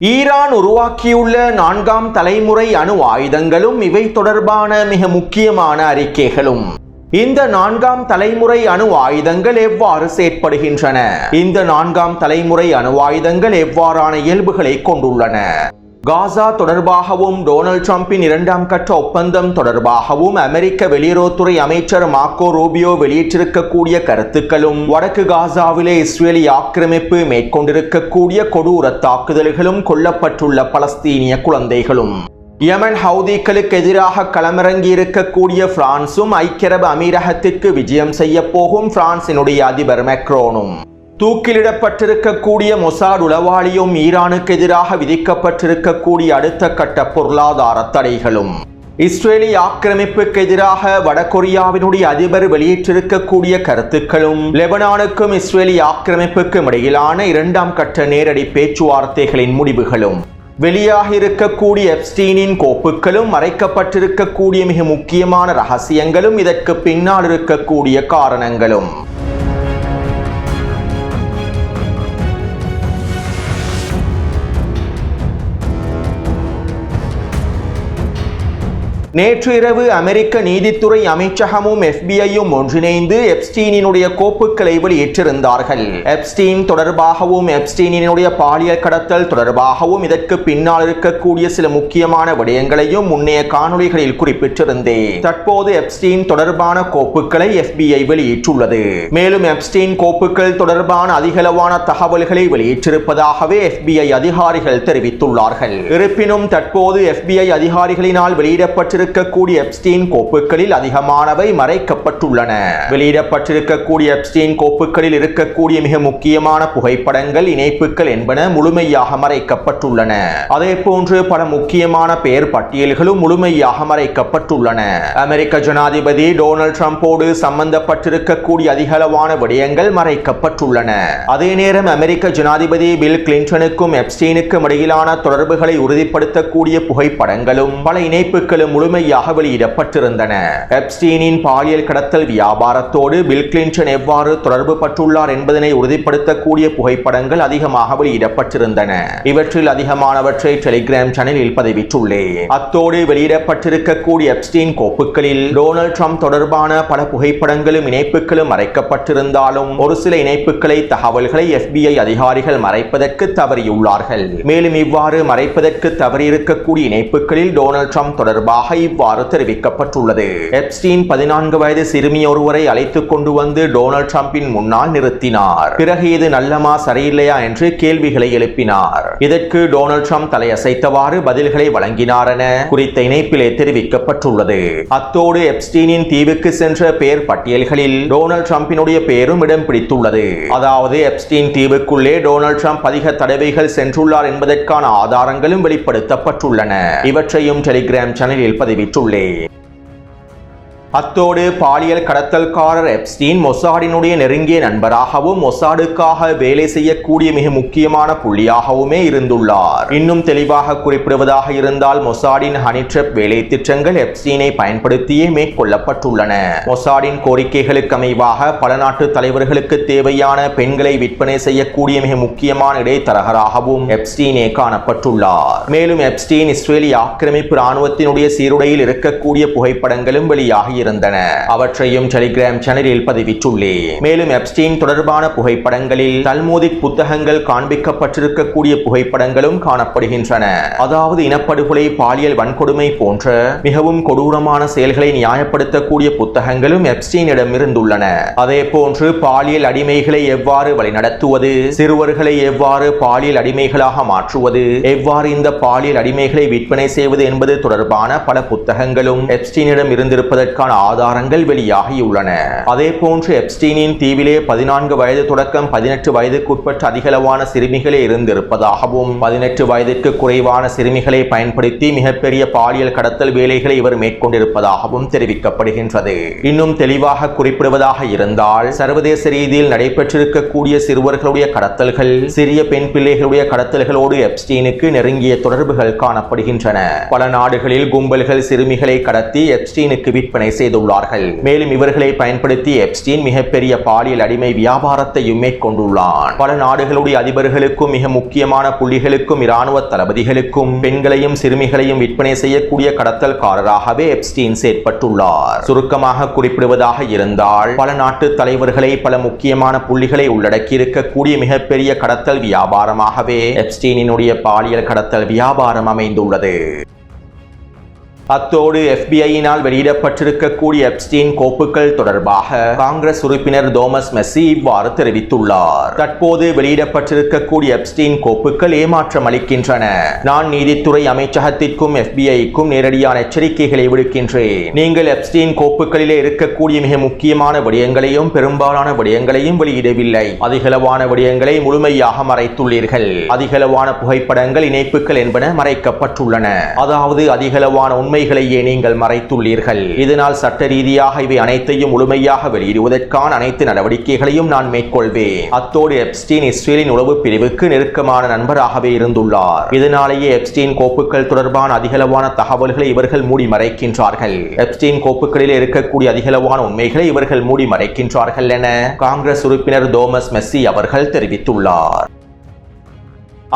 Iran உருவாக்கியுள்ள 4ஆம் தலைமுறை அணு ஆயுதங்களும் இவை தொடர்பான மிக முக்கியமான அறிக்கைகளும். இந்த 4ஆம் தலைமுறை அணு ஆயுதங்கள் எவ்வாறு செயற்படுகின்றன? இந்த 4ஆம் தலைமுறை அணு ஆயுதங்கள் எவ்வாறான இயல்புகளை கொண்டுள்ளன? காசா தொடர்பாகவும் டொனால்ட் ட்ரம்பின் 2ஆம் கட்ட ஒப்பந்தம் தொடர்பாகவும் அமெரிக்க வெளியுறவுத்துறை அமைச்சர் மார்க்கோ ரூபியோ வெளியிட்டிருக்கக்கூடிய கருத்துக்களும், வடக்கு காசாவிலே இஸ்ரேலி ஆக்கிரமிப்பு மேற்கொண்டிருக்கக்கூடிய கொடூர தாக்குதல்களும், கொல்லப்பட்டுள்ள பலஸ்தீனிய குழந்தைகளும், யமன் ஹவுதிகளுக்கு எதிராக களமிறங்கி இருக்கக்கூடிய பிரான்சும், ஐக்கிய அரபு அமீரகத்திற்கு விஜயம் செய்ய போகும் பிரான்சினுடைய அதிபர் மேக்ரோனும், தூக்கிலிடப்பட்டிருக்கக்கூடிய மொசாட் உளவாளியும், ஈரானுக்கு எதிராக விதிக்கப்பட்டிருக்கக்கூடிய அடுத்த கட்ட பொருளாதார தடைகளும், இஸ்ரேலி ஆக்கிரமிப்புக்கு எதிராக வடகொரியாவினுடைய அதிபர் வெளியிட்டிருக்கக்கூடிய கருத்துக்களும், லெபனானுக்கும் இஸ்ரேலி ஆக்கிரமிப்புக்கும் இடையிலான 2ஆம் கட்ட நேரடி பேச்சுவார்த்தைகளின் முடிவுகளும், வெளியாக இருக்கக்கூடிய எப்ஸ்டீனின் கோப்புகளும், மறைக்கப்பட்டிருக்கக்கூடிய மிக முக்கியமான ரகசியங்களும், இதற்கு பின்னால் இருக்கக்கூடிய காரணங்களும். நேற்று இரவு அமெரிக்க நீதித்துறை அமைச்சகமும் FBI-யும் ஒன்றிணைந்து எப்ஸ்டீனினுடைய கோப்புகளை வெளியிட்டிருந்தார்கள். எப்ஸ்டீன் தொடர்பாகவும், எப்ஸ்டீனினுடைய பாலியல் கடத்தல் தொடர்பாகவும், இதற்கு பின்னால் இருக்கக்கூடிய சில முக்கியமான விடயங்களையும் முன்னைய காணொளிகளில் குறிப்பிட்டிருந்தேன். தற்போது எப்ஸ்டீன் தொடர்பான கோப்புகளை FBI வெளியிட்டுள்ளது. மேலும் எப்ஸ்டீன் கோப்புகள் தொடர்பான அதிகளவான தகவல்களை வெளியிட்டிருப்பதாகவே FBI அதிகாரிகள் தெரிவித்துள்ளார்கள். இருப்பினும் தற்போது FBI அதிகாரிகளினால் வெளியிடப்பட்டிருக்கக்கூடிய எப்ஸ்டீன் கோப்புகளில் அதிகமானவை மறைக்கப்பட்டுள்ளன. வெளியிடப்பட்டிருக்கக்கூடிய எப்ஸ்டீன் கோப்புகளில் இருக்கக்கூடிய மிக முக்கியமான புகைப்படங்கள், இணைப்புகள் என்பன முழுமையாக மறைக்கப்பட்டுள்ளன. அதே போன்று பல முக்கியமான பெயர் பட்டியல்களும் முழுமையாக மறைக்கப்பட்டுள்ளன. அமெரிக்க ஜனாதிபதி டொனால்ட் ட்ரம்போடு சம்பந்தப்பட்டிருக்கக்கூடிய அதிகளவான விடயங்கள் மறைக்கப்பட்டுள்ளன. அதே நேரம் அமெரிக்க ஜனாதிபதி பில் கிளின்டனுக்கும் எப்ஸ்டீனுக்கும் இடையிலான தொடர்புகளை உறுதிப்படுத்தக்கூடிய புகைப்படங்களும், பல இணைப்புகளும் முழுமையாக வெளியிடப்பட்டிருந்தன. எப்ஸ்டீனின் பாலியல் கடத்தல் வியாபாரத்தோடு பில் கிளின்டன் எவ்வாறு தொடர்பு பட்டுள்ளார் என்பதனை உறுதிப்படுத்தக்கூடிய புகைப்படங்கள் அதிகமாக வெளியிடப்பட்டிருந்தன. இவற்றில் அதிகமானவற்றை டெலிகிராம் சேனலில் பதிவிட்டுள்ளேன். அத்தோடு வெளியிடப்பட்டிருக்கக்கூடிய எப்ஸ்டீன் கோப்புகளில் டொனால்ட் ட்ரம்ப் தொடர்பான பல புகைப்படங்களும் இணைப்புகளும் மறைக்கப்பட்டிருந்தாலும், ஒரு சில இணைப்புகளை, தகவல்களை FBI அதிகாரிகள் மறைப்பதற்கு தவறியுள்ளார்கள். மேலும் இவ்வாறு மறைப்பதற்கு தவறியிருக்கக்கூடிய இணைப்புகளில் டொனால்ட் ட்ரம்ப் தொடர்பாக இவ்வாறு தெரிவிக்கப்பட்டுள்ளது. எப்ஸ்டீன் 14 வயது சிறுமி ஒருவரை அழைத்துக் கொண்டு வந்து டொனால்ட் ட்ரம்பின் முன்னால் நிறுத்தினார். பிறகு இது நல்லமா சரியில்லையா என்று கேள்விகளை எழுப்பினார். இதற்கு டொனால்ட் ட்ரம்ப் தலையசைத்தவாறு பதில்களை வழங்கினார் என குறித்த இணைப்பிலே தெரிவிக்கப்பட்டுள்ளது. அத்தோடு எப்ஸ்டீனின் தீவுக்கு சென்ற பெயர் பட்டியல்களில் டொனால்ட் ட்ரம்பினுடைய பெயரும் இடம் பிடித்துள்ளது. அதாவது எப்ஸ்டீன் தீவுக்குள்ளே டொனால்ட் ட்ரம்ப் அதிக தடவைகள் சென்றுள்ளார் என்பதற்கான ஆதாரங்களும் வெளிப்படுத்தப்பட்டுள்ளன. இவற்றையும் டெலிகிராம் சேனலில் பதிவிட்டுள்ளேன். அத்தோடு பாலியல் கடத்தல்காரர் எப்ஸ்டீன் மொசாடினுடைய நெருங்கிய நண்பராகவும், மொசாடுக்காக வேலை செய்யக்கூடிய மிக முக்கியமான புள்ளியாகவுமே இருந்துள்ளார். இன்னும் தெளிவாக குறிப்பிடுவதாக இருந்தால், மொசாடின் ஹனி ட்ராப் வேலை திட்டங்கள் எப்ஸ்டீனை பயன்படுத்தியே மேற்கொள்ளப்பட்டுள்ளன. மொசாடின் கோரிக்கைகளுக்கு அமைவாக பல நாட்டு தலைவர்களுக்கு தேவையான பெண்களை விற்பனை செய்யக்கூடிய மிக முக்கியமான இடைத்தரகராகவும் எப்ஸ்டீனே காணப்பட்டுள்ளார். மேலும் எப்ஸ்டீன் இஸ்ரேலி ஆக்கிரமிப்பு இராணுவத்தினுடைய சீருடையில் இருக்கக்கூடிய புகைப்படங்களும் வெளியாகி இருந்தன. அவற்றையும் டெலிகிராம் சேனலில் பதிவிட்டுள்ளேன். மேலும் எப்ஸ்டீன் தொடர்பான புகைப்படங்களில் தல்மூதிக் புத்தகங்கள் காண்பிக்கப்பட்டிருக்கக்கூடிய புகைப்படங்களும் காணப்படுகின்றன. அதாவது இனப்படுகொலை, பாலியல் வன்கொடுமை போன்ற மிகவும் கொடூரமான செயல்களை நியாயப்படுத்தக்கூடிய புத்தகங்களும் எப்ஸ்டீனிடம் இருந்துள்ளன. அதே போன்று பாலியல் அடிமைகளை எவ்வாறு வழிநடத்துவது, சிறுவர்களை எவ்வாறு பாலியல் அடிமைகளாக மாற்றுவது, எவ்வாறு இந்த பாலியல் அடிமைகளை விற்பனை செய்வது என்பது தொடர்பான பல புத்தகங்களும் எப்ஸ்டீனிடம் இருந்திருப்பதற்கான ஆதாரங்கள் வெளியாகியுள்ளன. அதே போன்று எப்ஸ்டீனின் தீவிலே 14 வயது தொடக்கம் 18 வயதுக்குட்பட்ட அதிகளவான சிறுமிகளே இருந்திருப்பதாகவும், 18 வயதுக்கு குறைவான சிறுமிகளை பயன்படுத்தி மிகப்பெரிய பாலியல் கடத்தல் வேலைகளை இவர் மேற்கொண்டிருப்பதாகவும் தெரிவிக்கப்படுகின்றது. இன்னும் தெளிவாக குறிப்பிடுவதாக இருந்தால், சர்வதேச ரீதியில் நடைபெற்றிருக்கக்கூடிய சிறுவர்களுடைய கடத்தல்கள், சிறிய பெண் பிள்ளைகளுடைய கடத்தல்களோடு எப்ஸ்டீனுக்கு நெருங்கிய தொடர்புகள் காணப்படுகின்றன. பல நாடுகளில் கும்பல்கள் சிறுமிகளை கடத்தி எப்ஸ்டீனுக்கு விற்பனை செய்துள்ளார்கள். மேலும் இவர்களை பயன்படுத்தி எப்ஸ்டீன் மிகப்பெரிய பாலியல் அடிமை வியாபாரத்தையும் மேற்கொண்டுள்ளான். பல நாடுகளுடைய அதிபர்களுக்கும் மிக முக்கியமான புள்ளிகளுக்கும் இராணுவ தளபதிகளுக்கும் பெண்களையும் சிறுமிகளையும் விற்பனை செய்யக்கூடிய கடத்தல்காரராகவே எப்ஸ்டீன் செயற்பட்டுள்ளார். சுருக்கமாக குறிப்பிடுவதாக இருந்தால் பல நாட்டு தலைவர்களை பல முக்கியமான புள்ளிகளை உள்ளடக்கி இருக்கக்கூடிய மிகப்பெரிய கடத்தல் வியாபாரமாகவே எப்ஸ்டீனினுடைய பாலியல் கடத்தல் வியாபாரம் அமைந்துள்ளது. அத்தோடு FBI-யினால் வெளியிடப்பட்டிருக்கக்கூடிய எப்ஸ்டீன் கோப்புகள் தொடர்பாக காங்கிரஸ் உறுப்பினர் தோமஸ் மெஸ்ஸி இவ்வாறு தெரிவித்துள்ளார். தற்போது வெளியிடப்பட்டிருக்கக்கூடிய எப்ஸ்டீன் கோப்புகள் ஏமாற்றம் அளிக்கின்றன. நான் நீதித்துறை அமைச்சகத்திற்கும் FBI-க்கும் நேரடியான எச்சரிக்கைகளை விடுக்கின்றேன். நீங்கள் எப்ஸ்டீன் கோப்புகளிலே இருக்கக்கூடிய மிக முக்கியமான விடயங்களையும் பெரும்பாலான விடயங்களையும் வெளியிடவில்லை. அதிகளவான விடயங்களை முழுமையாக மறைத்துள்ளீர்கள். அதிகளவான புகைப்படங்கள், இணைப்புகள் என்பன மறைக்கப்பட்டுள்ளன. அதாவது அதிகளவான உண்மைகளையே நீங்கள் மறைத்துள்ளீர்கள். இதனால் சட்ட ரீதியாக இவை அனைத்தையும் முழுமையாக வெளியிடுவதற்கான அனைத்து நடவடிக்கைகளையும் நான் மேற்கொள்வேன். அத்தோடு எப்ஸ்டீன் இஸ்ரேலின் உளவு பிரிவுக்கு நெருக்கமான நண்பராகவே இருந்துள்ளார். இதனாலேயே எப்ஸ்டீன் கோப்புகள் தொடர்பான அதிகளவான தகவல்களை இவர்கள் மூடி மறைக்கின்றார்கள். எப்ஸ்டீன் கோப்புகளில் இருக்கக்கூடிய அதிகளவான உண்மைகளை இவர்கள் மூடி மறைக்கின்றார்கள் என காங்கிரஸ் உறுப்பினர் தோமஸ் மெஸ்ஸி அவர்கள் தெரிவித்துள்ளார்.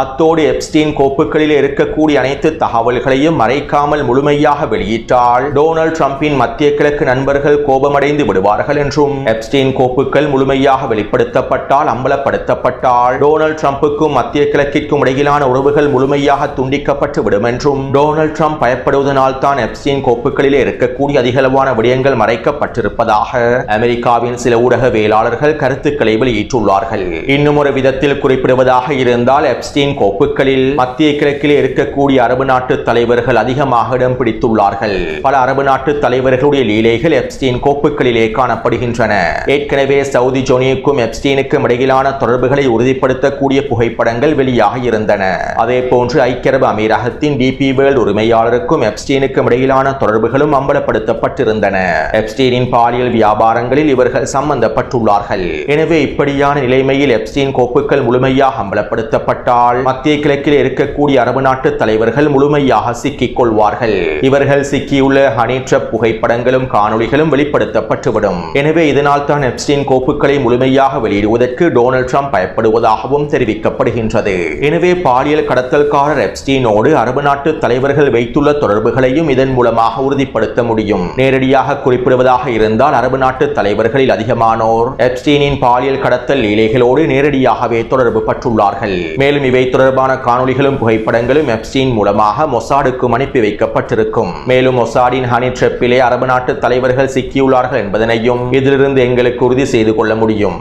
அத்தோடு எப்ஸ்டீன் கோப்புகளில் இருக்கக்கூடிய அனைத்து தகவல்களையும் மறைக்காமல் முழுமையாக வெளியிட்டால் டொனால்ட் ட்ரம்பின் மத்திய கிழக்கு நண்பர்கள் கோபமடைந்து விடுவார்கள் என்றும், எப்ஸ்டீன் கோப்புகள் முழுமையாக வெளிப்படுத்தப்பட்டால், அம்பலப்படுத்தப்பட்டால் டொனால்ட் ட்ரம்புக்கும் மத்திய கிழக்கிற்கும் இடையிலான உறவுகள் முழுமையாக துண்டிக்கப்பட்டு விடும் என்றும், டொனால்ட் ட்ரம்ப் பயப்படுவதனால் தான் எப்ஸ்டீன் கோப்புகளில் இருக்கக்கூடிய அதிகளவான விடயங்கள் மறைக்கப்பட்டிருப்பதாக அமெரிக்காவின் சில ஊடகவியலாளர்கள் கருத்துக்களை வெளியிட்டுள்ளார்கள். இன்னும் ஒரு விதத்தில் குறிப்பிடுவதாக இருந்தால் எப்ஸ்டீன் கோப்புகளில் மத்திய கிழக்கில் இருக்கக்கூடிய அரபு நாட்டு தலைவர்கள் அதிகமாக இடம் பிடித்துள்ளார்கள். பல அரபு நாட்டு தலைவர்களுடைய லீலைகள் எப்ஸ்டீன் கோப்புகளிலே காணப்படுகின்றன. ஏற்கனவே சவுதி ஜோனிக்கும் எப்ஸ்டீனுக்கும் இடையிலான தொடர்புகளை உறுதிப்படுத்தக்கூடிய புகைப்படங்கள் வெளியாக இருந்தன. அதே போன்று ஐக்கிய அரபு அமீரகத்தின் டிபி வேர்ல்ட் உரிமையாளருக்கும் எப்ஸ்டீனுக்கும் இடையிலான தொடர்புகளும் அம்பலப்படுத்தப்பட்டிருந்தன. எப்ஸ்டீனின் பாலியல் வியாபாரங்களில் இவர்கள் சம்பந்தப்பட்டுள்ளார்கள். எனவே இப்படியான நிலைமையில் எப்ஸ்டீன் கோப்புகள் முழுமையாக அம்பலப்படுத்தப்பட்டால் மத்திய கிழக்கில் இருக்கக்கூடிய அரபு நாட்டு தலைவர்கள் முழுமையாக சிக்கிக் கொள்வார்கள். இவர்கள் சிக்கியுள்ள ஹனி ட்ராப் புகைப்படங்களும் காணொளிகளும் வெளிப்படுத்தப்பட்டுவிடும். எனவே இதனால் தான் எப்ஸ்டீன் கோப்புகளை முழுமையாக வெளியிடுவதற்கு டொனால்ட் ட்ரம்ப் பயப்படுவதாகவும் தெரிவிக்கப்படுகின்றது. எனவே பாலியல் கடத்தல்காரர் எப்ஸ்டீனோடு அரபு நாட்டு தலைவர்கள் வைத்துள்ள தொடர்புகளையும் இதன் மூலமாக உறுதிப்படுத்த முடியும். நேரடியாக குறிப்பிடுவதாக இருந்தால் அரபு நாட்டு தலைவர்களில் அதிகமானோர் எப்ஸ்டீனின் பாலியல் கடத்தல் லீலைகளோடு நேரடியாகவே தொடர்பு பட்டுள்ளார்கள். மேலும் இவை தொடர்பான காணொளிகளும் புகைப்படங்களும் எப்ஸ்டீன் மூலமாக மொசாடுக்கும் அனுப்பி வைக்கப்பட்டிருக்கும். மேலும் மொசாடின் ஹனி ட்ராப்பிலே அரபு நாட்டு தலைவர்கள் சிக்கியுள்ளார்கள் என்பதனையும் இதிலிருந்து எங்களுக்கு உறுதி செய்து கொள்ள முடியும்.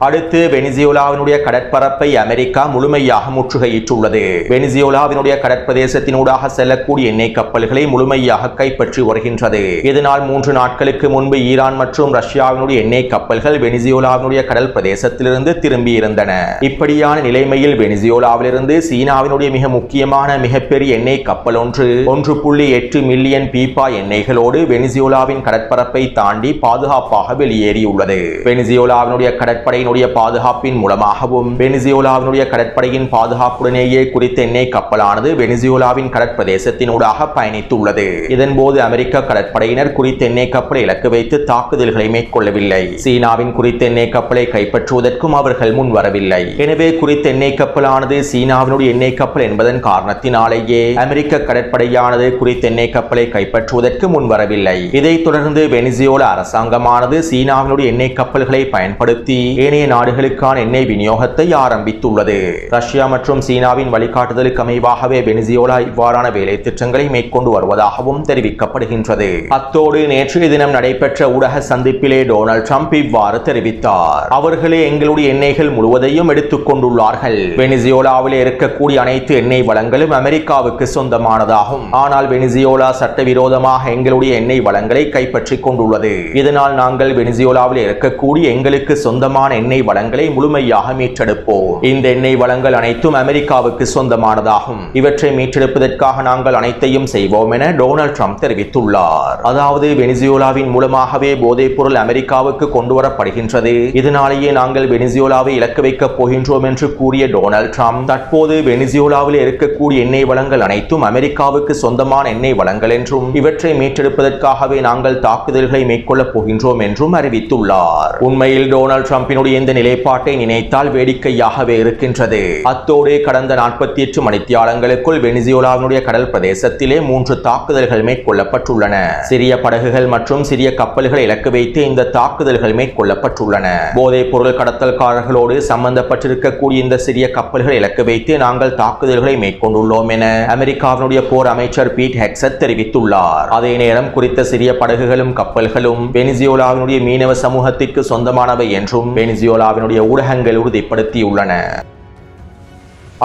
அடுத்து வெனிசுவேலாவினுடைய கடற்பரப்பை அமெரிக்கா முழுமையாக முற்றுகையிட்டுள்ளது. வெனிசுவேலாவினுடைய கடற்பிரதேசத்தினூடாக செல்லக்கூடிய எண்ணெய் கப்பல்களை முழுமையாக கைப்பற்றி வருகின்றது. இதனால் 3 நாட்களுக்கு முன்பு ஈரான் மற்றும் ரஷ்யாவினுடைய எண்ணெய் கப்பல்கள் வெனிசுவேலாவினுடைய கடல் பிரதேசத்திலிருந்து திரும்பி இருந்தன. இப்படியான நிலைமையில் வெனிசுவேலாவிலிருந்து சீனாவினுடைய மிக முக்கியமான மிகப்பெரிய எண்ணெய் கப்பல் ஒன்று 1.8 மில்லியன் பீப்பா எண்ணெய்களோடு வெனிசுவேலாவின் கடற்பரப்பை தாண்டி பாதுகாப்பாக வெளியேறியுள்ளது. வெனிசுவேலாவினுடைய கடற்படை பாதுகாப்பின் மூலமாகவும் வெனிசுவேலாவினுடைய கடற்படையின் பாதுகாப்புடனேயே குறித்த எண்ணெய் கப்பலானது வெனிசுவேலாவின் கடற்பிரதேசத்தினூடாக பயணித்துள்ளது. இதன்போது அமெரிக்க கடற்படையினர் குறித்த எண்ணெய் கப்பலை இலக்கு வைத்து தாக்குதல்களை மேற்கொள்ளவில்லை. சீனாவின் குறித்த எண்ணெய் கப்பலை கைப்பற்றுவதற்கும் அவர்கள் முன்வரவில்லை. எனவே குறித்த எண்ணெய் கப்பலானது சீனாவினுடைய எண்ணெய் கப்பல் என்பதன் காரணத்தினாலேயே அமெரிக்க கடற்படையானது குறித்த எண்ணெய் கப்பலை கைப்பற்றுவதற்கு முன்வரவில்லை. இதைத் தொடர்ந்து வெனிசுவேலா அரசாங்கமானது சீனாவினுடைய எண்ணெய் கப்பல்களை பயன்படுத்தி நாடுகளுக்கான எண்ணெய் விநியோகத்தை ஆரம்பித்துள்ளது. ரஷ்யா மற்றும் சீனாவின் வழிகாட்டுதலுக்கு அமைவாகவே வெனிசுவேலா இவ்வாறான வேலை திட்டங்களை மேற்கொண்டு வருவதாகவும் தெரிவிக்கப்படுகின்றது. அத்தோடு நேற்றைய தினம் நடைபெற்ற ஊடக சந்திப்பிலே டொனால்ட் ட்ரம்ப் இவ்வாறு தெரிவித்தார். அவர்களே எங்களுடைய எண்ணெய்கள் முழுவதையும் எடுத்துக் கொண்டுள்ளார்கள். வெனிசுவேலாவில் இருக்கக்கூடிய அனைத்து எண்ணெய் வளங்களும் அமெரிக்காவுக்கு சொந்தமானதாகும். ஆனால் வெனிசுவேலா சட்டவிரோதமாக எங்களுடைய எண்ணெய் வளங்களை கைப்பற்றிக் கொண்டுள்ளது. இதனால் நாங்கள் வெனிசுவேலாவில் இருக்கக்கூடிய எங்களுக்கு சொந்தமான எண்ணெய் வளங்களை முழுமையாக மீட்டெடுப்போம். இந்த எண்ணெய் வளங்கள் அனைத்தும் அமெரிக்காவுக்கு சொந்தமானதாகும். இவற்றை மீட்டெடுப்பதற்காக நாங்கள் அனைத்தையும் செய்வோம் என டொனால்ட் ட்ரம்ப் தெரிவித்துள்ளார். அதாவது வெனிசுவேலாவின் மூலமாகவே போதைப் பொருள் அமெரிக்காவுக்கு கொண்டு வரப்படுகின்றது. இதனாலேயே நாங்கள் வெனிசுவேலாவை இலக்கு வைக்கப் போகின்றோம் என்று கூறிய டொனால்ட் ட்ரம்ப் தற்போது வெனிசுவேலாவில் இருக்கக்கூடிய எண்ணெய் வளங்கள் அனைத்தும் அமெரிக்காவுக்கு சொந்தமான எண்ணெய் வளங்கள் என்றும் இவற்றை மீட்டெடுப்பதற்காகவே நாங்கள் தாக்குதல்களை மேற்கொள்ளப் போகின்றோம் என்றும் அறிவித்துள்ளார். உண்மையில் டொனால்ட் ட்ரம்பினுடைய இந்த நிலைப்பாட்டை நினைத்தால் வேடிக்கையாகவே இருக்கின்றது. அத்தோடு கடந்த 48 மணித்தியாலங்களுக்குள் வெனிசுவேலாவினுடைய கடல் பிரதேசத்திலே 3 தாக்குதல்கள் மேற்கொள்ளப்பட்டுள்ளன. சிறிய படகுகள் மற்றும் சிறிய கப்பல்களை இலக்கு வைத்து இந்த தாக்குதல்கள் மேற்கொள்ளப்பட்டுள்ளன. போதைப் பொருள் கடத்தல்காரர்களோடு சம்பந்தப்பட்டிருக்கக்கூடிய இந்த சிறிய கப்பல்களை இலக்கு வைத்து நாங்கள் தாக்குதல்களை மேற்கொண்டுள்ளோம் என அமெரிக்காவினுடைய போர் அமைச்சர் பீட் ஹெக்ஸட் தெரிவித்துள்ளார். அதே நேரம் குறித்த சிறிய படகுகளும் கப்பல்களும் வெனிசுவேலாவினுடைய மீனவ சமூகத்திற்கு சொந்தமானவை என்றும் வெனிசுவேலாவினுடைய ஊடகங்கள் உறுதிப்படுத்தியுள்ளன.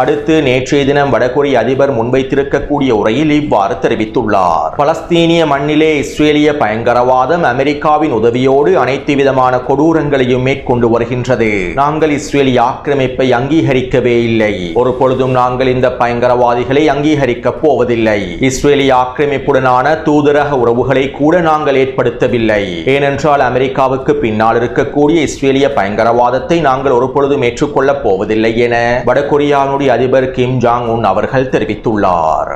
அடுத்து நேற்றைய தினம் வடகொரிய அதிபர் முன்வைத்திருக்கக்கூடிய உரையில் இவ்வாறு தெரிவித்துள்ளார். பலஸ்தீனிய மண்ணிலே இஸ்ரேலிய பயங்கரவாதம் அமெரிக்காவின் உதவியோடு அனைத்து விதமான கொடூரங்களையும் மேற்கொண்டு வருகின்றது. நாங்கள் இஸ்ரேலிய ஆக்கிரமிப்பை அங்கீகரிக்கவே இல்லை. ஒரு பொழுதும் நாங்கள் இந்த பயங்கரவாதிகளை அங்கீகரிக்கப் போவதில்லை. இஸ்ரேலிய ஆக்கிரமிப்புடனான தூதரக உறவுகளை கூட நாங்கள் ஏற்படுத்தவில்லை. ஏனென்றால் அமெரிக்காவுக்கு பின்னால் இருக்கக்கூடிய இஸ்ரேலிய பயங்கரவாதத்தை நாங்கள் ஒரு பொழுதும் ஏற்றுக்கொள்ளப் போவதில்லை என வடகொரியாவினுடைய அதிபர் கிம் ஜாங் உன் அவர்கள் தெரிவித்துள்ளார்.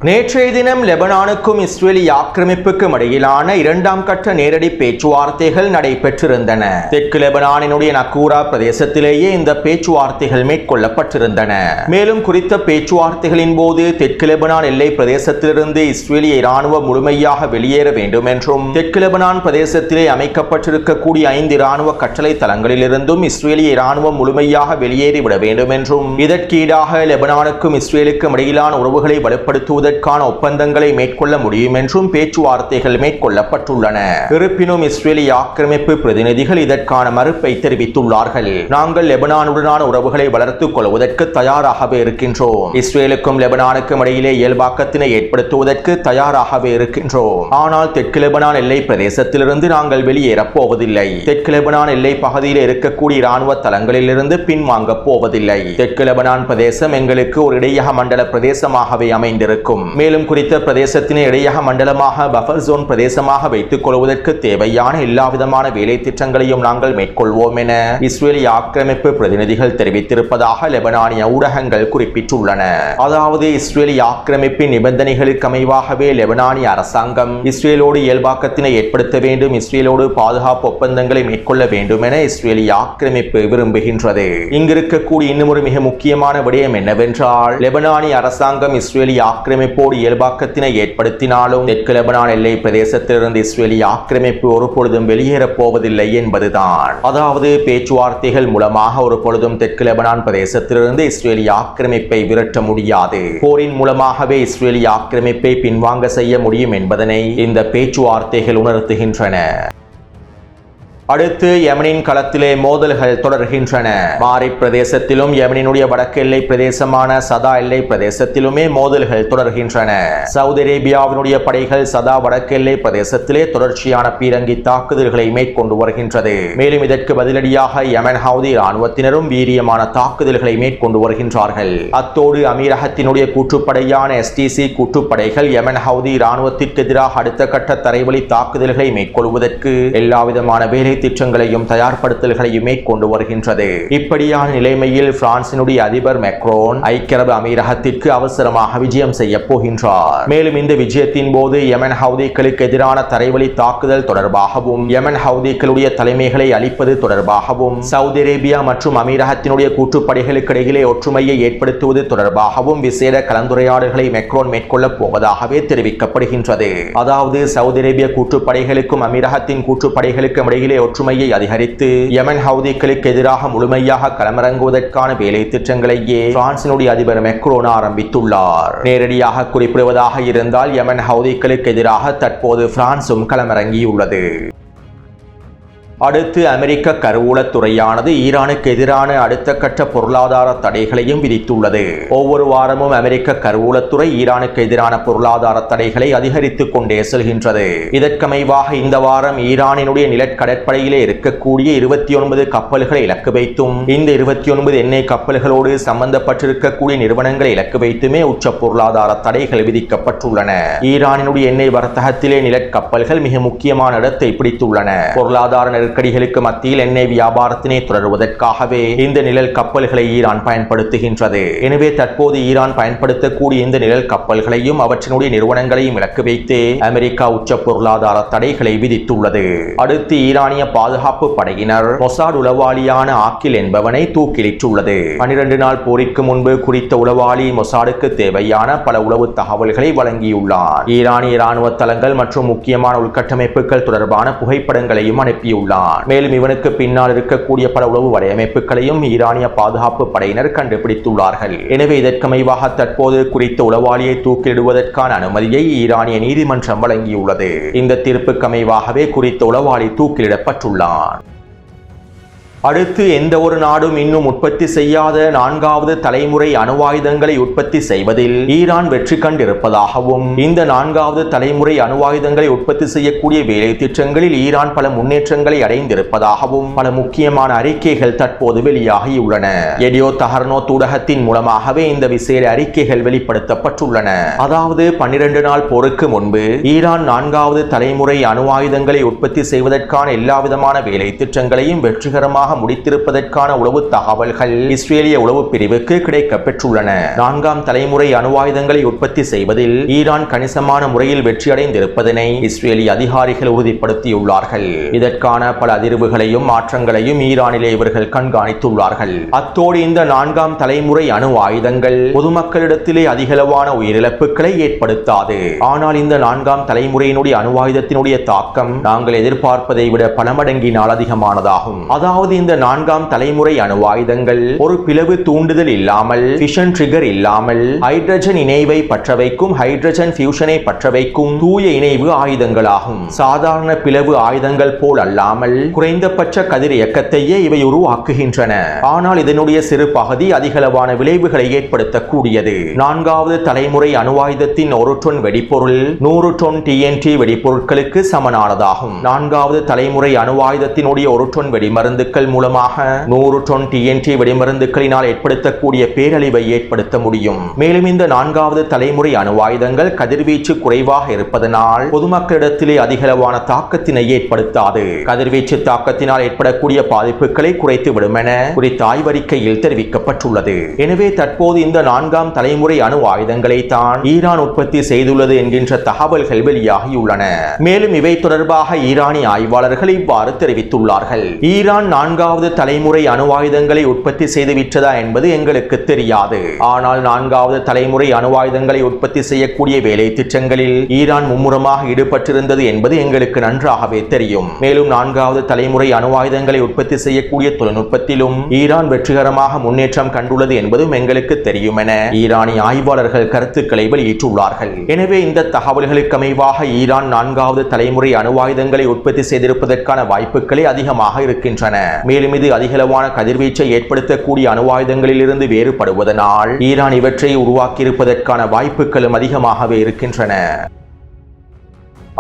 நேற்றைய தினம் லெபனானுக்கும் இஸ்ரேலிய ஆக்கிரமிப்புக்கும் இடையிலான 2ஆம் கட்ட நேரடி பேச்சுவார்த்தைகள் நடைபெற்றிருந்தன. தெற்கு லெபனானினுடைய நக்கூரா பிரதேசத்திலேயே இந்த பேச்சுவார்த்தைகள் மேற்கொள்ளப்பட்டிருந்தன. மேலும் குறித்த பேச்சுவார்த்தைகளின் போது தெற்கு லெபனான் எல்லை பிரதேசத்திலிருந்து இஸ்ரேலிய இராணுவம் முழுமையாக வெளியேற வேண்டும் என்றும் தெற்கு லெபனான் பிரதேசத்திலே அமைக்கப்பட்டிருக்கக்கூடிய 5 இராணுவ கட்டளை தளங்களிலிருந்தும் இஸ்ரேலிய இராணுவம் முழுமையாக வெளியேறிவிட வேண்டும் என்றும் இதற்கீடாக லெபனானுக்கும் இஸ்ரேலுக்கும் இடையிலான உறவுகளை வலுப்படுத்துவதற்கு ஒப்பந்தங்களை மேற்கொள்ள முடியும் என்றும் பேச்சுவார்த்தைகள் மேற்கொள்ளப்பட்டுள்ளன. இருப்பினும் இஸ்ரேலிய ஆக்கிரமிப்பு பிரதிநிதிகள் இதற்கான மறுப்பை தெரிவித்துள்ளார்கள். நாங்கள் லெபனானுடனான உறவுகளை வளர்த்துக் கொள்வதற்கு தயாராகவே இருக்கின்றோம். இஸ்ரேலுக்கும் லெபனானுக்கும் இடையிலே இயல்பாக்கத்தினை ஏற்படுத்துவதற்கு தயாராகவே இருக்கின்றோம். ஆனால் தெற்கு லெபனான் எல்லை பிரதேசத்திலிருந்து நாங்கள் வெளியேறப் போவதில்லை. தெற்கு லெபனான் எல்லை பகுதியில் இருக்கக்கூடிய இராணுவ தளங்களிலிருந்து பின்வாங்கப் போவதில்லை. தெற்கு லெபனான் பிரதேசம் எங்களுக்கு ஒரு இடையக மண்டல பிரதேசமாகவே அமைந்திருக்கும். மேலும் குறித்த பிரதேசத்தினை இடையக மண்டலமாக பஃபர் ஜோன் பிரதேசமாக வைத்துக் கொள்வதற்கு தேவையான எல்லா விதமான வேலை திட்டங்களையும் நாங்கள் மேற்கொள்வோம் என இஸ்ரேலிய ஆக்கிரமிப்பு பிரதிநிதிகள் தெரிவித்திருப்பதாக லெபனானிய ஊடகங்கள் குறிப்பிட்டுள்ளன. அதாவது இஸ்ரேலிய ஆக்கிரமிப்பின் நிபந்தனைகளுக்கு அமைவாகவே லெபனானிய அரசாங்கம் இஸ்ரேலோடு இயல்பாக்கத்தினை ஏற்படுத்த வேண்டும், இஸ்ரேலோடு பாதுகாப்பு ஒப்பந்தங்களை மேற்கொள்ள வேண்டும் என இஸ்ரேலிய ஆக்கிரமிப்பு விரும்புகின்றது. இங்கிருக்கக்கூடிய இன்னும் ஒரு மிக முக்கியமான விடயம் என்னவென்றால் லெபனானிய அரசாங்கம் இஸ்ரேலிய ஆக்கிரமிப்போடு இயல்பாக்கத்தினை ஏற்படுத்தினாலும் தெற்கு லெபனான் எல்லை பிரதேசத்திலிருந்து இஸ்ரேலிய ஆக்கிரமிப்பு ஒரு பொழுதும் வெளியேறப் போவதில்லை என்பதுதான். அதாவது பேச்சுவார்த்தைகள் மூலமாக ஒரு பொழுதும் தெற்கு லெபனான் பிரதேசத்திலிருந்து இஸ்ரேலிய ஆக்கிரமிப்பை விரட்ட முடியாது. போரின் மூலமாகவே இஸ்ரேலிய ஆக்கிரமிப்பை பின்வாங்க செய்ய முடியும் என்பதனை இந்த பேச்சுவார்த்தைகள் உணர்த்துகின்றன. அடுத்து யமனின் களத்திலே மோதல்கள் தொடர்கின்றன. மாரிப் பிரதேசத்திலும் யமனினுடைய வடக்கு எல்லை பிரதேசமான சதா எல்லை பிரதேசத்திலுமே மோதல்கள் தொடர்கின்றன. சவுதி அரேபியாவினுடைய படைகள் சதா வடக்கு எல்லை பிரதேசத்திலே தொடர்ச்சியான பீரங்கி தாக்குதல்களை மேற்கொண்டு வருகின்றது. மேலும் இதற்கு பதிலடியாக யமன் ஹவுதி இராணுவத்தினரும் வீரியமான தாக்குதல்களை மேற்கொண்டு வருகின்றார்கள். அத்தோடு அமீரகத்தினுடைய கூட்டுப்படையான STC கூட்டுப்படைகள் யமன் ஹவுதி இராணுவத்திற்கு எதிராக அடுத்த கட்ட தரைவழி தாக்குதல்களை மேற்கொள்வதற்கு எல்லாவிதமான வேலை திட்டங்களையும் தயார்படுத்தல்களையும் மேற்கொண்டு வருகின்றது. இப்படியான நிலைமையில் பிரான்சினுடைய அதிபர் மேக்ரோன் ஐக்கிய அரபு அமீரகத்திற்கு அவசரமாக விஜயம் செய்ய போகின்றார். மேலும் இந்த விஜயத்தின் போது யமன் ஹவுதிகளுக்கு எதிரான தரைவழி தாக்குதல் தொடர்பாகவும் யமன் ஹவுதிகளுடைய தலைமைகளை அளிப்பது தொடர்பாகவும் சவுதி அரேபியா மற்றும் அமீரகத்தினுடைய கூட்டுப்படைகளுக்கு இடையிலே ஒற்றுமையை ஏற்படுத்துவது தொடர்பாகவும் விசேட கலந்துரையாடல்களை மேக்ரோன் மேற்கொள்ளப் போவதாகவே தெரிவிக்கப்படுகின்றது. அதாவது சவுதி அரேபிய கூட்டுப்படைகளுக்கும் அமீரகத்தின் கூட்டுப்படைகளுக்கும் இடையிலே ஒற்றுமையை அதிகரித்து யமன் ஹவுதிகளுக்கு எதிராக முழுமையாக களமிறங்குவதற்கான வேலை திட்டங்களையே பிரான்சினுடைய அதிபர் மேக்ரோன் ஆரம்பித்துள்ளார். நேரடியாக குறிப்பிடுவதாக இருந்தால் யமன் ஹவுதிகளுக்கு எதிராக தற்போது பிரான்சும் களமிறங்கியுள்ளது. அடுத்து அமெரிக்க கருவூலத்துறையானது ஈரானுக்கு எதிரான அடுத்த கட்ட பொருளாதார தடைகளையும் விதித்துள்ளது. ஒவ்வொரு வாரமும் அமெரிக்க கருவூலத்துறை ஈரானுக்கு எதிரான பொருளாதார தடைகளை அதிகரித்துக் கொண்டே செல்கின்றது. இதற்கமைவாக இந்த வாரம் ஈரானினுடைய நிலக்கடற்படையிலே இருக்கக்கூடிய 29 கப்பல்களை இலக்கு வைத்தும் இந்த 29 எண்ணெய் கப்பல்களோடு சம்பந்தப்பட்டிருக்கக்கூடிய நிறுவனங்களை இலக்கு வைத்துமே உச்ச பொருளாதார தடைகள் விதிக்கப்பட்டுள்ளன. ஈரானினுடைய எண்ணெய் வர்த்தகத்திலே நிலக்கப்பல்கள் மிக முக்கியமான இடத்தை பிடித்துள்ளன. பொருளாதார நெருக்கடிகளுக்கு மத்தியில் எண்ணெய் வியாபாரத்தினை தொடருவதற்காகவே இந்த நிழல் கப்பல்களை ஈரான் பயன்படுத்துகின்றது. எனவே தற்போது ஈரான் பயன்படுத்தக்கூடிய இந்த நிழல் கப்பல்களையும் அவற்றினுடைய நிறுவனங்களையும் இலக்கு வைத்து அமெரிக்கா உச்ச பொருளாதார தடைகளை விதித்துள்ளது. அடுத்து ஈரானிய பாதுகாப்பு படையினர் மொசாட் உளவாளியான ஆக்கில் என்பவனை தூக்கிலிட்டுள்ளது. 12 நாள் போரிற்கு முன்பு குறித்த உளவாளி மொசாடுக்கு தேவையான பல உளவு தகவல்களை வழங்கியுள்ளார். ஈரானிய இராணுவ தளங்கள் மற்றும் முக்கியமான உள்கட்டமைப்புகள் தொடர்பான புகைப்படங்களையும் அனுப்பியுள்ளார். மேலும் இவனுக்கு பின்னால் இருக்கக்கூடிய பல உளவு வலையமைப்புகளையும் ஈரானிய பாதுகாப்பு படையினர் கண்டுபிடித்துள்ளார்கள். எனவே இதற்கமைவாக தற்போது குறித்த உளவாளியை தூக்கிலிடுவதற்கான அனுமதியை ஈரானிய நீதிமன்றம் வழங்கியுள்ளது. இந்த தீர்ப்புக்கமைவாகவே குறித்த உளவாளி தூக்கிலிடப்பட்டுள்ளார். அடுத்து எந்த ஒரு நாடும் இன்னும் உற்பத்தி செய்யாத 4வது தலைமுறை அணுவாயுதங்களை உற்பத்தி செய்வதில் ஈரான் வெற்றி கண்டிருப்பதாகவும் இந்த 4வது தலைமுறை அணுவாயுதங்களை உற்பத்தி செய்யக்கூடிய வேலை திட்டங்களில் ஈரான் பல முன்னேற்றங்களை அடைந்திருப்பதாகவும் பல முக்கியமான அறிக்கைகள் தற்போது வெளியாகியுள்ளன. எடியோ தஹர்னோ ஊடகத்தின் மூலமாகவே இந்த விசேட அறிக்கைகள் வெளிப்படுத்தப்பட்டுள்ளன. அதாவது 12 நாள் போருக்கு முன்பு ஈரான் 4வது தலைமுறை அணுவாயுதங்களை உற்பத்தி செய்வதற்கான எல்லாவிதமான வேலை திட்டங்களையும் வெற்றிகரமாக முடித்திருப்பதற்கான உளவு தகவல்கள் இஸ்ரேலிய உளவு பிரிவுக்கு கிடைக்கப்பெற்றுள்ளன. 4ஆம் தலைமுறை அணுவாயுதங்களை உற்பத்தி செய்வதில் ஈரான் கணிசமான முறையில் வெற்றியடைந்திருப்பதனை இஸ்ரேலிய அதிகாரிகள் உறுதிப்படுத்தியுள்ளார்கள். இதற்கான பல அதிர்வுகளையும் மாற்றங்களையும் ஈரானிலே இவர்கள் கண்காணித்துள்ளார்கள். அத்தோடு இந்த 4ஆம் தலைமுறை அணு ஆயுதங்கள் பொதுமக்களிடத்திலே அதிகளவான உயிரிழப்புகளை ஏற்படுத்தாது. ஆனால் இந்த 4ஆம் தலைமுறையினுடைய அணுவாயுதத்தினுடைய தாக்கம் நாங்கள் எதிர்பார்ப்பதை விட பல மடங்கினால் அதிகமானதாகும். அதாவது இந்த 4ஆம் தலைமுறை அணுவாயுதங்கள் ஒரு பிளவு தூண்டுதல் இல்லாமல், ஃபிஷன் ட்ரிகர் இல்லாமல், ஹைட்ரஜன் இணைவை பற்ற வைக்கும், ஹைட்ரஜன் ஃபியூஷனை பற்ற வைக்கும் தூய இணைவு ஆயுதங்களாகும். சாதாரண பிளவு ஆயுதங்கள் போல் அல்லாமல் குறைந்தபட்ச கதிர் இயக்கத்தையே இவை உருவாக்குகின்றன. ஆனால் இதனுடைய சிறு பகுதி அதிகளவான விளைவுகளை ஏற்படுத்தக்கூடியது. 4வது தலைமுறை அணுவாயுதத்தின் 1 டன் வெடிப்பொருள் 100 டன் TNT வெடிப்பொருட்களுக்கு சமனானதாகும். 4வது தலைமுறை அணுவாயுதத்தினுடைய 1 டன் வெடிமருந்துகள் மூலமாக 100 டன் TNT வெடிமருந்துகளினால் ஏற்படுத்தக்கூடிய பேரழிவை ஏற்படுத்த முடியும். மேலும் இந்த 4வது தலைமுறை அணுவாயுதங்கள் கதிர்வீச்சு குறைவாக இருப்பதனால் பொதுமக்களிடத்திலே அதிகளவான தாக்கத்தினை ஏற்படுத்தாது. கதிர்வீச்சு தாக்கத்தினால் ஏற்படக்கூடிய பாதிப்புகளை குறைத்துவிடும் என குறித்த ஆய்வறிக்கையில் தெரிவிக்கப்பட்டுள்ளது. எனவே தற்போது இந்த 4ஆம் தலைமுறை அணு ஆயுதங்களை தான் ஈரான் உற்பத்தி செய்துள்ளது என்கின்ற தகவல்கள் வெளியாகியுள்ளன. மேலும் இவை தொடர்பாக ஈரானிய ஆய்வாளர்கள் இவ்வாறு தெரிவித்துள்ளார்கள். ஈரான் 4வது தலைமுறை அணுவாயுதங்களை உற்பத்தி செய்து விற்றதா என்பது எங்களுக்கு தெரியாது. ஆனால் 4வது தலைமுறை அணுவாயுதங்களை உற்பத்தி செய்யக்கூடிய வேலை திட்டங்களில் ஈரான் மும்முரமாக ஈடுபட்டிருந்தது என்பது எங்களுக்கு நன்றாகவே தெரியும். மேலும் 4வது தலைமுறை அணுவாயுதங்களை உற்பத்தி செய்யக்கூடிய தொழில்நுட்பத்திலும் ஈரான் வெற்றிகரமாக முன்னேற்றம் கண்டுள்ளது என்பதும் எங்களுக்கு தெரியும் என ஈரானிய ஆய்வாளர்கள் கருத்துக்களை வெளியிட்டுள்ளார்கள். எனவே இந்த தகவல்களுக்கு அமைவாக ஈரான் 4வது தலைமுறை அணுவாயுதங்களை உற்பத்தி செய்திருப்பதற்கான வாய்ப்புகளே அதிகமாக இருக்கின்றன. மேலும் இது அதிகளவான கதிர்வீச்சை ஏற்படுத்தக்கூடிய அணுவாயுதங்களில் இருந்து வேறுபடுவதனால் ஈரான் இவற்றை உருவாக்கியிருப்பதற்கான வாய்ப்புகளும் அதிகமாகவே இருக்கின்றன.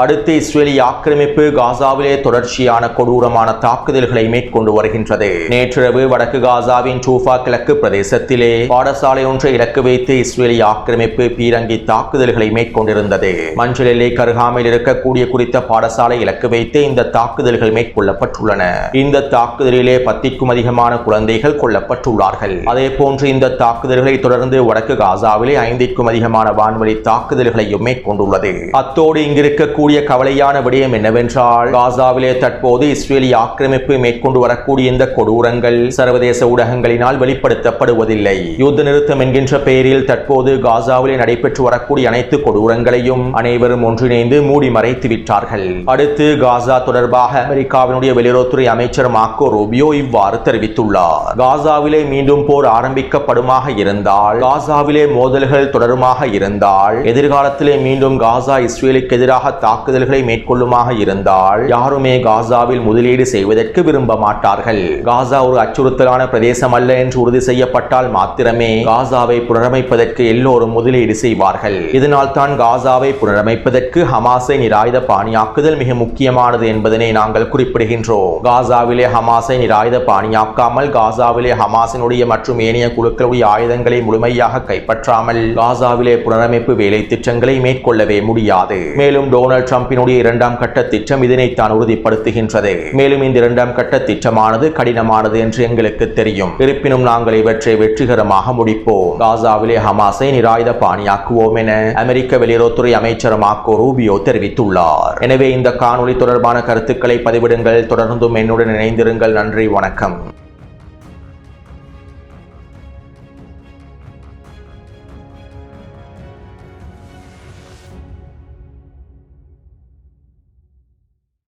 அடுத்து இஸ்ரேலிய ஆக்கிரமிப்பு காசாவிலே தொடர்ச்சியான கொடூரமான தாக்குதல்களை மேற்கொண்டு வருகின்றது. நேற்றிரவு வடக்கு காசாவின் டூஃபா கிழக்கு பிரதேசத்திலே பாடசாலை ஒன்றை இலக்கு வைத்து இஸ்ரேலிய ஆக்கிரமிப்பு பீரங்கி தாக்குதல்களை மேற்கொண்டிருந்தது. மஞ்சள் எல்லை கருகாமையில் இருக்கக்கூடிய குறித்த பாடசாலை இலக்கு வைத்து இந்த தாக்குதல்கள் மேற்கொள்ளப்பட்டுள்ளன. இந்த தாக்குதலிலே 10க்கும் அதிகமான குழந்தைகள் கொல்லப்பட்டுள்ளார்கள். அதே போன்று இந்த தாக்குதல்களை தொடர்ந்து வடக்கு காசாவிலே 5க்கும் அதிகமான வான்வழி தாக்குதல்களையும் மேற்கொண்டுள்ளது. அத்தோடு இங்கிருக்க கவலையான விடயம் என்னவென்றால் காசாவிலே தற்போது இஸ்ரேலிய ஆக்கிரமிப்பு மேற்கொண்டு வரக்கூடிய இந்த கொடூரங்கள் சர்வதேச ஊடகங்களினால் வெளிப்படுத்தப்படுவதில்லை. யுத்த நிறுத்தம் என்கின்ற பெயரில் தற்போது காசாவிலே நடைபெற்று வரக்கூடிய அனைத்து கொடூரங்களையும் அனைவரும் ஒன்றிணைந்து மூடி மறைத்து விட்டார்கள். அடுத்து காசா தொடர்பாக அமெரிக்காவினுடைய வெளியுறவுத்துறை அமைச்சர் மார்க்கோ ரூபியோ இவ்வாறு தெரிவித்துள்ளார். காசாவிலே மீண்டும் போர் ஆரம்பிக்கப்படுமாக இருந்தால், காசாவிலே மோதல்கள் தொடருமாக இருந்தால், எதிர்காலத்திலே மீண்டும் காசா இஸ்ரேலுக்கு எதிராக தாக்குதல்களை மேற்கொள்ளுமாக இருந்தால் யாருமே காசாவில் முதலீடு செய்வதற்கு விரும்ப மாட்டார்கள். காசா ஒரு அச்சுறுத்தலான பிரதேசம் அல்ல என்று உறுதி செய்யப்பட்டால் மாத்திரமே காசாவை புனரமைப்பதற்கு எல்லோரும் முதலீடு செய்வார்கள். இதனால் தான் காசாவை புனரமைப்பதற்கு ஹமாஸை நிராயுத பாணியாக்குதல் மிக முக்கியமானது என்பதனை நாங்கள் குறிப்பிடுகின்றோம். காசாவிலே ஹமாஸை நிராயுத பாணியாக்காமல், காசாவிலே ஹமாஸினுடைய மற்றும் ஏனைய குழுக்களுடைய ஆயுதங்களை முழுமையாக கைப்பற்றாமல் காசாவிலே புனரமைப்பு வேலை திட்டங்களை மேற்கொள்ளவே முடியாது. மேலும் டொனால்ட் ட்ரம்பினுடைய 2ஆம் கட்ட திட்டம் இதனைத்தான் உறுதிப்படுத்துகின்றது. மேலும் இந்த 2ஆம் கட்ட திட்டமானது கடினமானது என்று எங்களுக்கு தெரியும். இருப்பினும் நாங்கள் இவற்றை வெற்றிகரமாக முடிப்போம். காசாவிலே ஹமாஸை நிராயுத பாணியாக்குவோம் என அமெரிக்க வெளியுறவுத்துறை அமைச்சர் மார்க்கோ ரூபியோ தெரிவித்துள்ளார். எனவே இந்த காணொளி தொடர்பான கருத்துக்களை பதிவிடுங்கள். தொடர்ந்தும் என்னுடன் இணைந்திருங்கள். நன்றி, வணக்கம்.